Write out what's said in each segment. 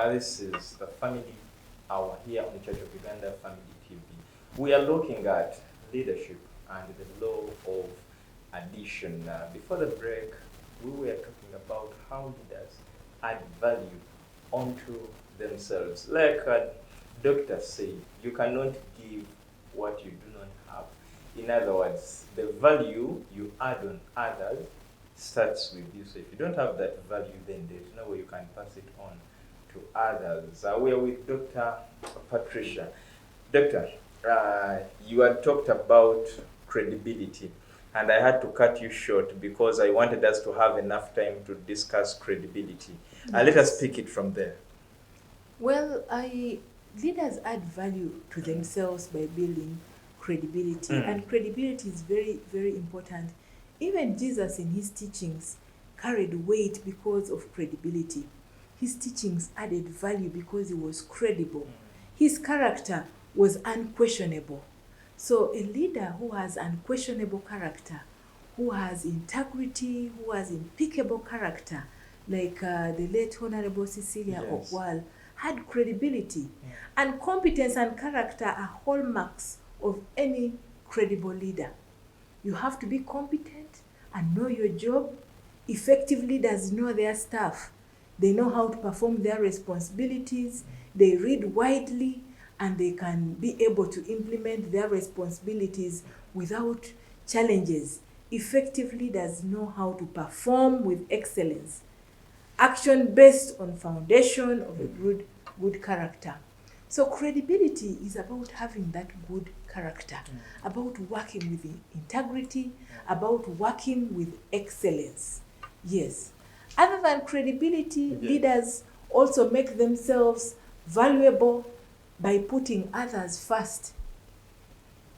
This is the Family Hour here on the Church of Uganda Family TV. We are looking at leadership and the law of addition. Before the break, we were talking about how leaders add value onto themselves. Like Dr. said, you cannot give what you do not have. In other words, the value you add on others starts with you. So if you don't have that value, then there's no way you can pass it on to others. We are with Dr. Patricia. Doctor, you had talked about credibility, and I had to cut you short because I wanted us to have enough time to discuss credibility. Let us pick it from there. Well, leaders add value to themselves by building credibility, and credibility is very, very important. Even Jesus in his teachings carried weight because of credibility. His teachings added value because he was credible. His character was unquestionable. So a leader who has unquestionable character, who has integrity, who has impeccable character, like the late Honorable Cecilia Ogwal, had credibility. And competence and character are hallmarks of any credible leader. You have to be competent and know your job. Effective leaders know their staff. They know how to perform their responsibilities. They read widely, and they can be able to implement their responsibilities without challenges. Effective leaders know how to perform with excellence. Action based on foundation of a good character. So credibility is about having that good character, about working with integrity, about working with excellence. Yes. Other than credibility, leaders also make themselves valuable by putting others first.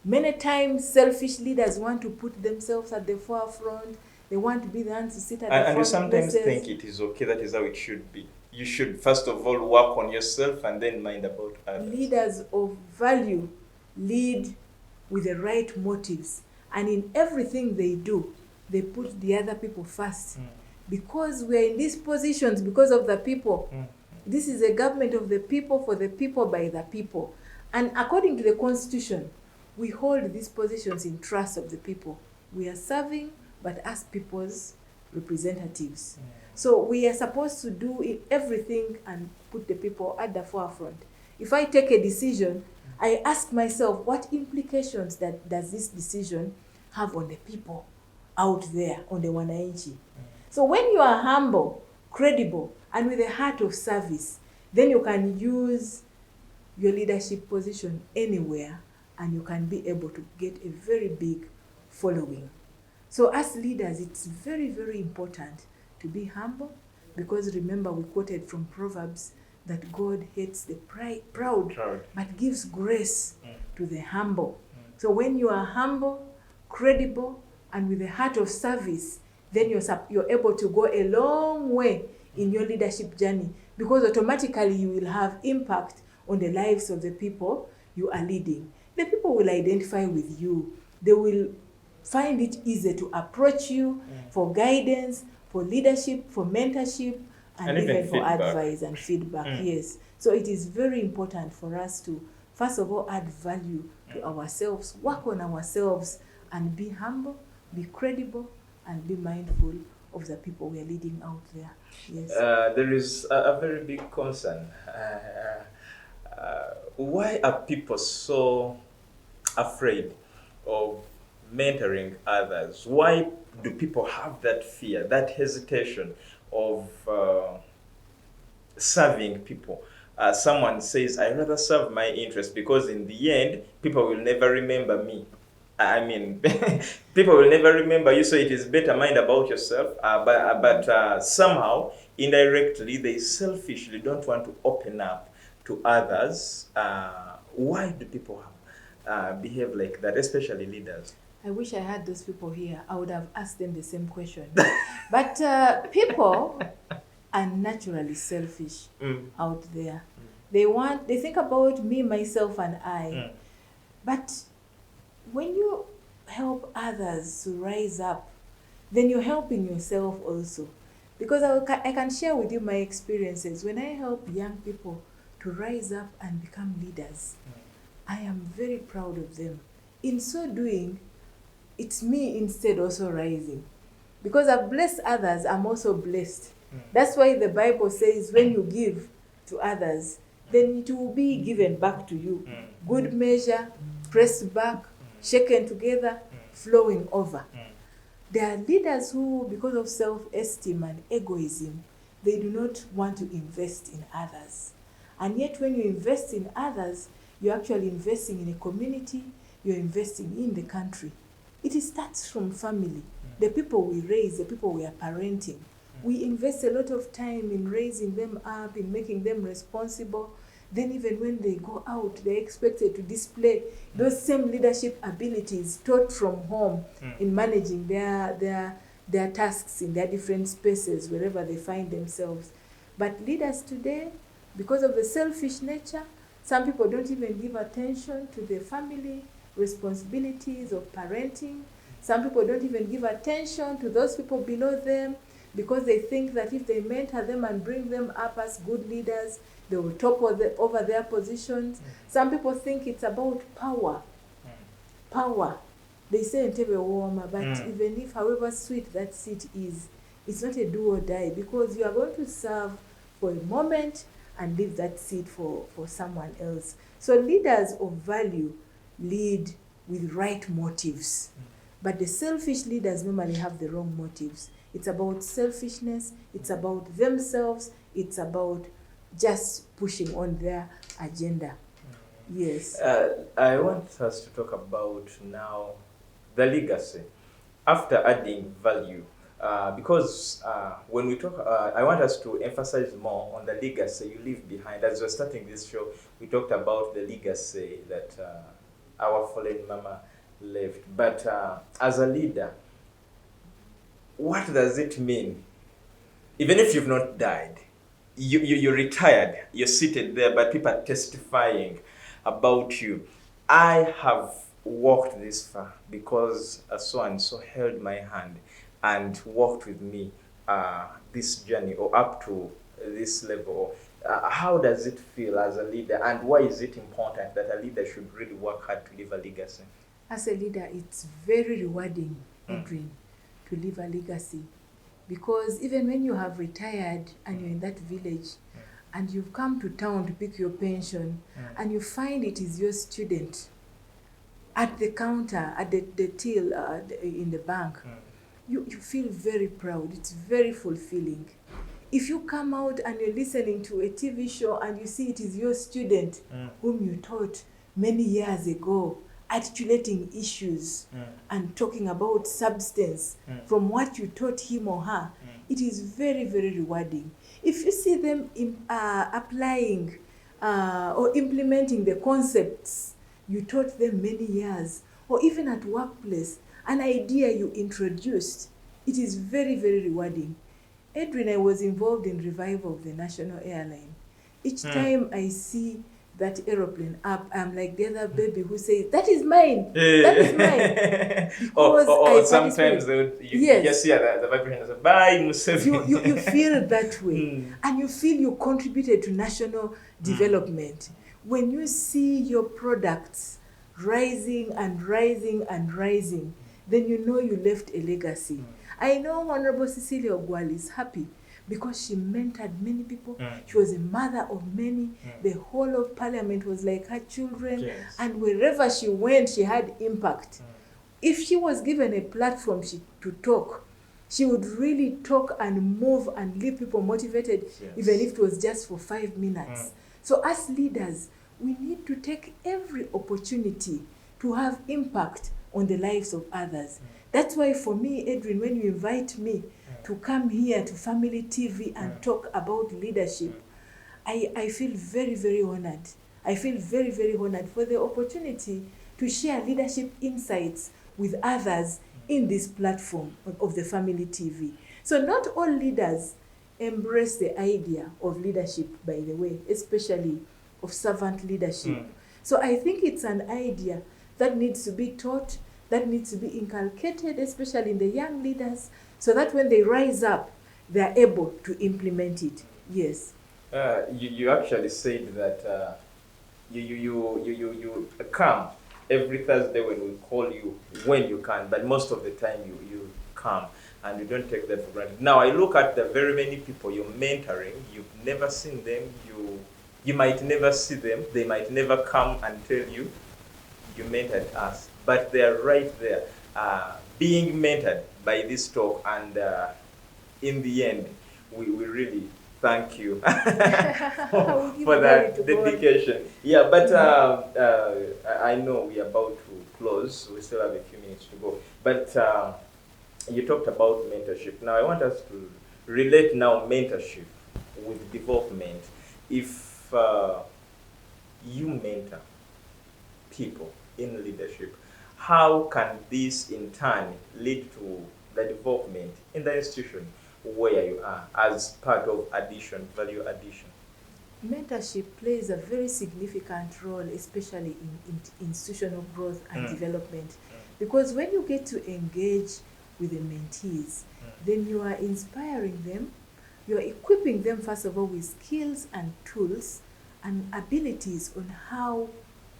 Many times, selfish leaders want to put themselves at the forefront. They want to be the ones to sit at the front. And you sometimes think it is okay, that is how it should be. You should first of all work on yourself and then mind about others. Leaders of value lead with the right motives. And in everything they do, they put the other people first. Because we are in these positions because of the people. This is a government of the people, for the people, by the people. And according to the Constitution, we hold these positions in trust of the people. We are serving, but as people's representatives. So we are supposed to do everything and put the people at the forefront. If I take a decision, I ask myself, what implications does this decision have on the people out there, on the wananchi? So when you are humble, credible, and with a heart of service, then you can use your leadership position anywhere, and you can be able to get a very big following. So as leaders, it's very, very important to be humble, because remember, we quoted from Proverbs that God hates the proud, but gives grace to the humble. So when you are humble, credible, and with a heart of service, then you're able to go a long way in your leadership journey, because automatically you will have impact on the lives of the people you are leading. The people will identify with you. They will find it easy to approach you for guidance, for leadership, for mentorship, and even for advice and feedback. Yes. So it is very important for us to, first of all, add value to ourselves, work on ourselves, and be humble, be credible, and be mindful of the people we are leading out there. Yes. There is a very big concern. Why are people so afraid of mentoring others? Why do people have that fear, that hesitation of serving people? Someone says, I rather serve my interest, because in the end, people will never remember me. I mean, people will never remember you, so it is better mind about yourself. But somehow, indirectly, they selfishly don't want to open up to others. Why do people behave like that, especially leaders? I wish I had those people here. I would have asked them the same question. But people are naturally selfish out there. They think about me, myself, and I. But when you help others to rise up, then you're helping yourself also. Because I can share with you my experiences. When I help young people to rise up and become leaders, I am very proud of them. In so doing, it's me instead also rising. Because I've blessed others, I'm also blessed. That's why the Bible says when you give to others, then it will be given back to you. Good measure, pressed back, shaken together, flowing over. There are leaders who, because of self-esteem and egoism, they do not want to invest in others. And yet when you invest in others, you're actually investing in a community, you're investing in the country. It starts from family. The people we raise, the people we are parenting. We invest a lot of time in raising them up, in making them responsible. Then even when they go out, they're expected to display those same leadership abilities taught from home in managing their tasks in their different spaces, wherever they find themselves. But leaders today, because of the selfish nature, some people don't even give attention to their family responsibilities of parenting. Some people don't even give attention to those people below them, because they think that if they mentor them and bring them up as good leaders, they will top over their positions. Some people think it's about power. Power. They say Ntebe warmer, but even if however sweet that seat is, it's not a do or die, because you are going to serve for a moment and leave that seat for someone else. So leaders of value lead with right motives. But the selfish leaders normally have the wrong motives. It's about selfishness, it's about themselves, it's about just pushing on their agenda. Yes. I want us to talk about now the legacy after adding value. Because when we talk, I want us to emphasize more on the legacy you leave behind. As we're starting this show, we talked about the legacy that our fallen mama left. But as a leader, what does it mean? Even if you've not died, you're retired, you're seated there, but people are testifying about you. I have walked this far because so and so held my hand and walked with me this journey or up to this level. How does it feel as a leader, and why is it important that a leader should really work hard to leave a legacy? As a leader, it's very rewarding, Adrian, to leave a legacy. Because even when you have retired and you're in that village and you've come to town to pick your pension and you find it is your student at the counter, at the till in the bank, you feel very proud. It's very fulfilling. If you come out and you're listening to a TV show and you see it is your student whom you taught many years ago, articulating issues and talking about substance from what you taught him or her, it is very, very rewarding. If you see them applying or implementing the concepts you taught them many years, or even at workplace, an idea you introduced, it is very, very rewarding. Edwin, I was involved in revival of the national airline. Each time I see that aeroplane up, I'm like the other baby who says, that is mine, that is mine. Because or sometimes you just hear the vibration and say, bye, Museveni. You feel that way. And you feel you contributed to national development. When you see your products rising and rising and rising, then you know you left a legacy. I know Honorable Cecilia Ogwal is happy because she mentored many people. She was a mother of many. The whole of Parliament was like her children. Yes. And wherever she went, she had impact. If she was given a platform to talk, she would really talk and move and leave people motivated, even if it was just for 5 minutes. So as leaders, we need to take every opportunity to have impact on the lives of others. That's why for me, Adrian, when you invite me to come here to Family TV and talk about leadership, I feel very, very honored. I feel very, very honored for the opportunity to share leadership insights with others in this platform of the Family TV. So not all leaders embrace the idea of leadership, by the way, especially of servant leadership. So I think it's an idea that needs to be taught, that needs to be inculcated, especially in the young leaders, so that when they rise up, they are able to implement it. Yes. You actually said that you come every Thursday when we call you when you can, but most of the time you come and you don't take that for granted. Now I look at the very many people you're mentoring, you've never seen them, you might never see them, they might never come and tell you you mentored us, but they're right there, being mentored by this talk, and in the end, we really thank you We'll give for glory that to God. dedication. Yeah, but I know we're about to close. We still have a few minutes to go. But you talked about mentorship. Now I want us to relate now mentorship with development. If you mentor people in leadership, how can this in turn lead to the development in the institution where you are as part of addition, value addition? Mentorship plays a very significant role, especially in institutional growth and development. Because when you get to engage with the mentees, then you are inspiring them, you are equipping them, first of all, with skills and tools and abilities on how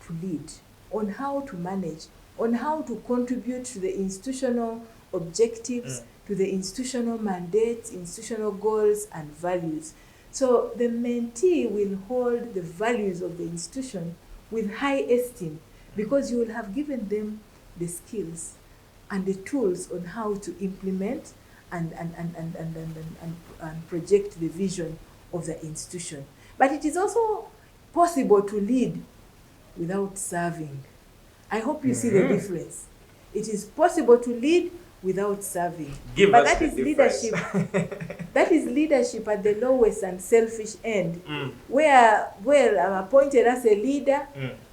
to lead, on how to manage, on how to contribute to the institutional objectives, to the institutional mandates, institutional goals, and values. So the mentee will hold the values of the institution with high esteem because you will have given them the skills and the tools on how to implement and project the vision of the institution. But it is also possible to lead without serving. I hope you see the difference. It is possible to lead without serving. But that is leadership. That is leadership at the lowest and selfish end, where, well, I'm appointed as a leader,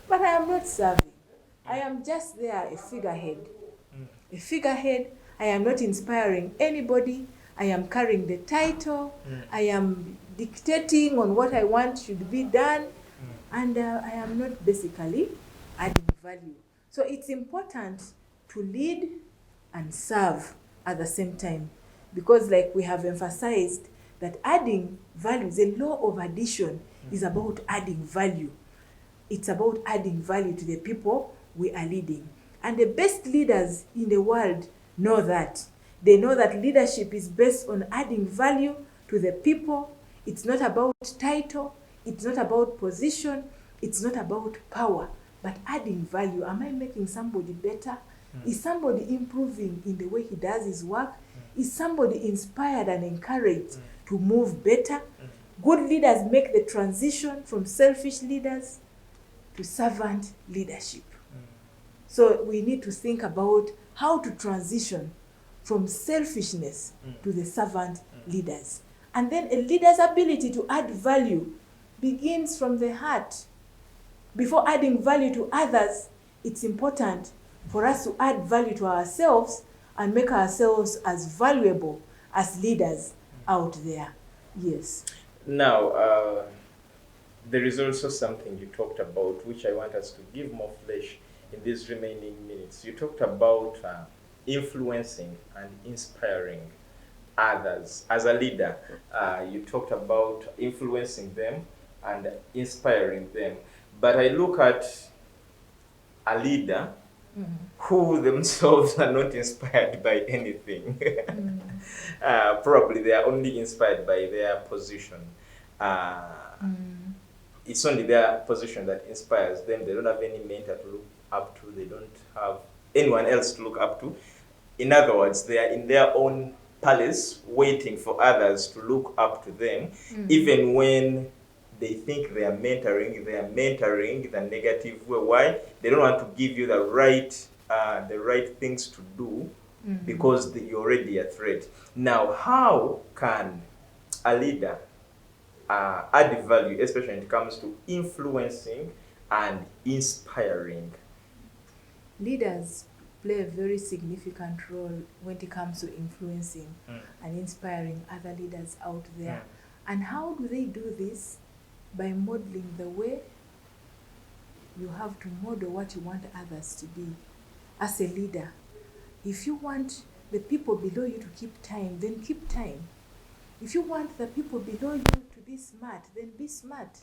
but I am not serving. I am just there, a figurehead. A figurehead. I am not inspiring anybody. I am carrying the title. I am dictating on what I want should be done. And I am not basically adding value. So it's important to lead and serve at the same time. Because like we have emphasized, that adding value, the law of addition is about adding value. It's about adding value to the people we are leading. And the best leaders in the world know that. They know that leadership is based on adding value to the people. It's not about title. It's not about position. It's not about power. But adding value. Am I making somebody better? Is somebody improving in the way he does his work? Is somebody inspired and encouraged to move better? Good leaders make the transition from selfish leaders to servant leadership. So we need to think about how to transition from selfishness to the servant leaders. And then a leader's ability to add value begins from the heart. Before adding value to others, it's important for us to add value to ourselves and make ourselves as valuable as leaders out there. Yes. Now, there is also something you talked about, which I want us to give more flesh in these remaining minutes. You talked about influencing and inspiring others. As a leader, you talked about influencing them and inspiring them. But I look at a leader who themselves are not inspired by anything. Probably they are only inspired by their position. It's only their position that inspires them. They don't have any mentor to look up to. They don't have anyone else to look up to. In other words, they are in their own palace waiting for others to look up to them, even when they think they are mentoring the negative way. Why? They don't want to give you the right things to do because you're already a threat. Now, how can a leader add value, especially when it comes to influencing and inspiring? Leaders play a very significant role when it comes to influencing and inspiring other leaders out there. And how do they do this? By modeling the way. You have to model what you want others to be. As a leader, if you want the people below you to keep time, then keep time. If you want the people below you to be smart, then be smart.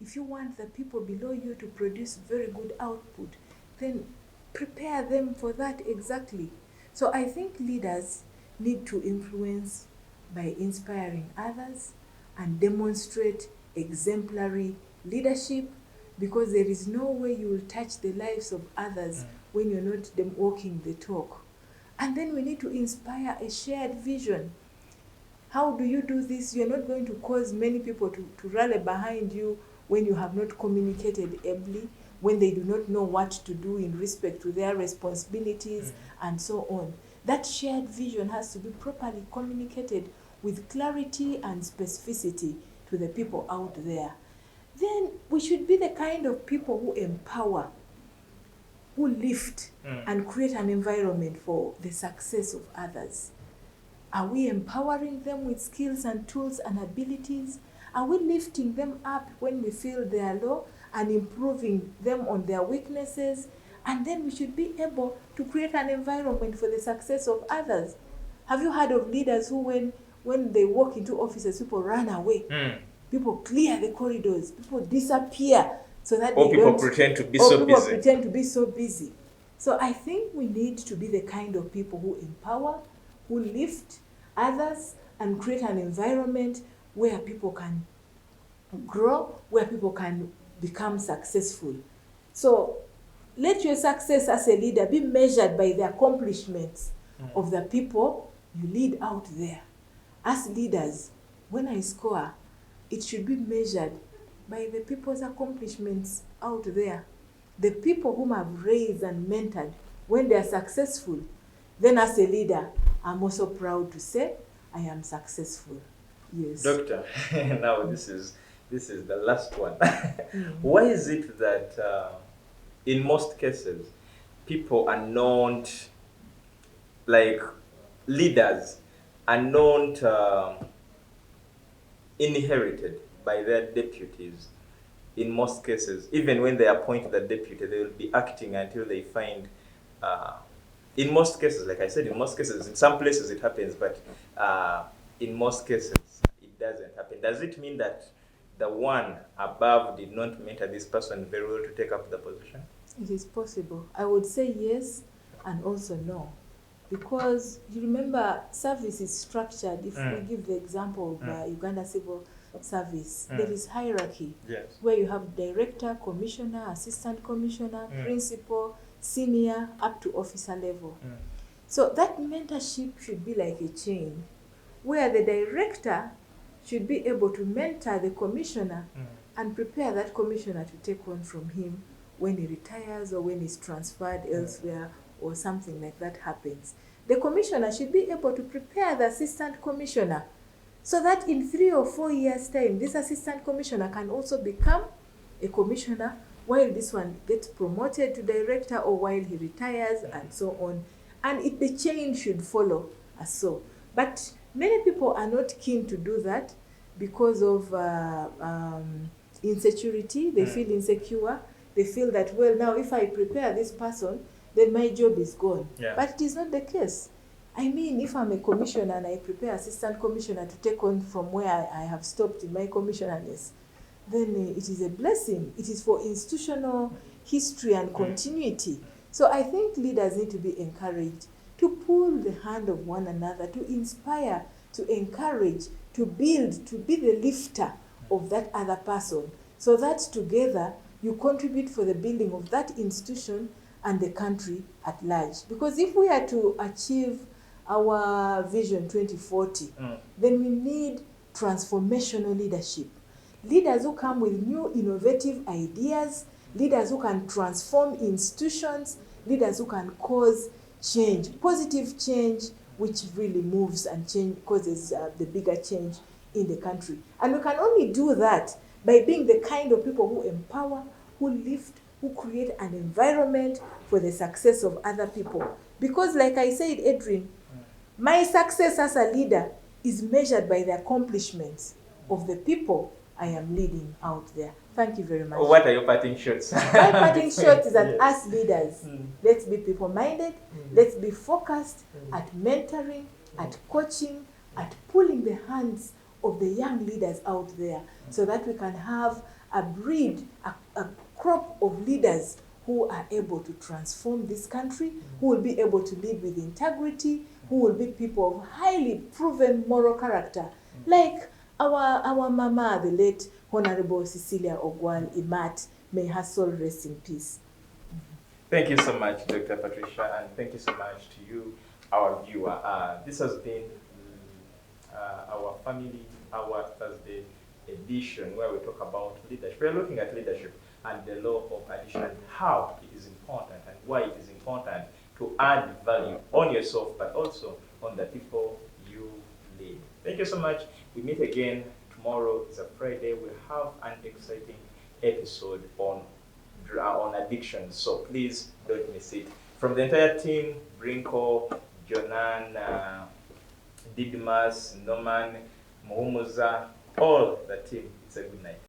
If you want the people below you to produce very good output, then prepare them for that exactly. So I think leaders need to influence by inspiring others and demonstrate exemplary leadership, because there is no way you will touch the lives of others when you're not them walking the talk. And then we need to inspire a shared vision. How do you do this? You're not going to cause many people to rally behind you when you have not communicated ably, when they do not know what to do in respect to their responsibilities and so on. That shared vision has to be properly communicated with clarity and specificity to the people out there. Then we should be the kind of people who empower, who lift and create an environment for the success of others. Are we empowering them with skills and tools and abilities? Are we lifting them up when we feel they are low and improving them on their weaknesses? And then we should be able to create an environment for the success of others. Have you heard of leaders who, when they walk into offices, people run away? People clear the corridors, people disappear so that or people pretend to be so busy. So I think we need to be the kind of people who empower, who lift others, and create an environment where people can grow, where people can become successful. So let your success as a leader be measured by the accomplishments of the people you lead out there. As leaders, when I score, it should be measured by the people's accomplishments out there. The people whom I've raised and mentored, when they are successful, then as a leader, I'm also proud to say I am successful. Yes. Doctor, now this is the last one. Why is it that in most cases people are not, like leaders are not inherited by their deputies? In most cases, even when they appoint the deputy, they will be acting until they find, in most cases, like I said, in most cases, in some places it happens, but in most cases it doesn't happen. Does it mean that the one above did not mentor this person very well to take up the position? It is possible. I would say yes and also no. Because you remember, service is structured. If we give the example of Uganda Civil Service, there is hierarchy. Yes. Where you have director, commissioner, assistant commissioner, principal, senior, up to officer level. So that mentorship should be like a chain, where the director should be able to mentor the commissioner and prepare that commissioner to take on from him when he retires or when he's transferred elsewhere or something like that happens. The commissioner should be able to prepare the assistant commissioner so that in 3 or 4 years' time, this assistant commissioner can also become a commissioner while this one gets promoted to director or while he retires and so on. And the chain should follow as so. But many people are not keen to do that because of insecurity. They feel insecure. They feel that, well, now if I prepare this person, then my job is gone. Yeah. But it is not the case. I mean, if I'm a commissioner and I prepare assistant commissioner to take on from where I have stopped in my commissionerness, then it is a blessing. It is for institutional history and continuity. So I think leaders need to be encouraged to pull the hand of one another, to inspire, to encourage, to build, to be the lifter of that other person, so that together you contribute for the building of that institution and the country at large. Because if we are to achieve our Vision 2040, then we need transformational leadership. Leaders who come with new innovative ideas, leaders who can transform institutions, leaders who can cause change, positive change, which really moves and causes the bigger change in the country. And we can only do that by being the kind of people who empower, who lift, who create an environment for the success of other people. Because like I said, Adrian, my success as a leader is measured by the accomplishments of the people I am leading out there. Thank you very much. What are your parting shots? My parting shot is that as leaders, let's be people-minded, let's be focused at mentoring, at coaching, at pulling the hands of the young leaders out there so that we can have a breed, a crop of leaders who are able to transform this country, who will be able to lead with integrity, who will be people of highly proven moral character, like our mama, the late Honorable Cecilia Ogwal Imat. May her soul rest in peace. Thank you so much, Dr. Patricia, and thank you so much to you, our viewer. This has been our Family Hour Thursday edition, where we talk about leadership. We're looking at leadership and the law of addition, and how it is important and why it is important to add value on yourself, but also on the people you lead. Thank you so much. We meet again tomorrow. It's a Friday. We have an exciting episode on addiction, so please don't miss it. From the entire team, Brinko, Jonan, Didmas, Norman, Muhumuza, all the team, it's a good night.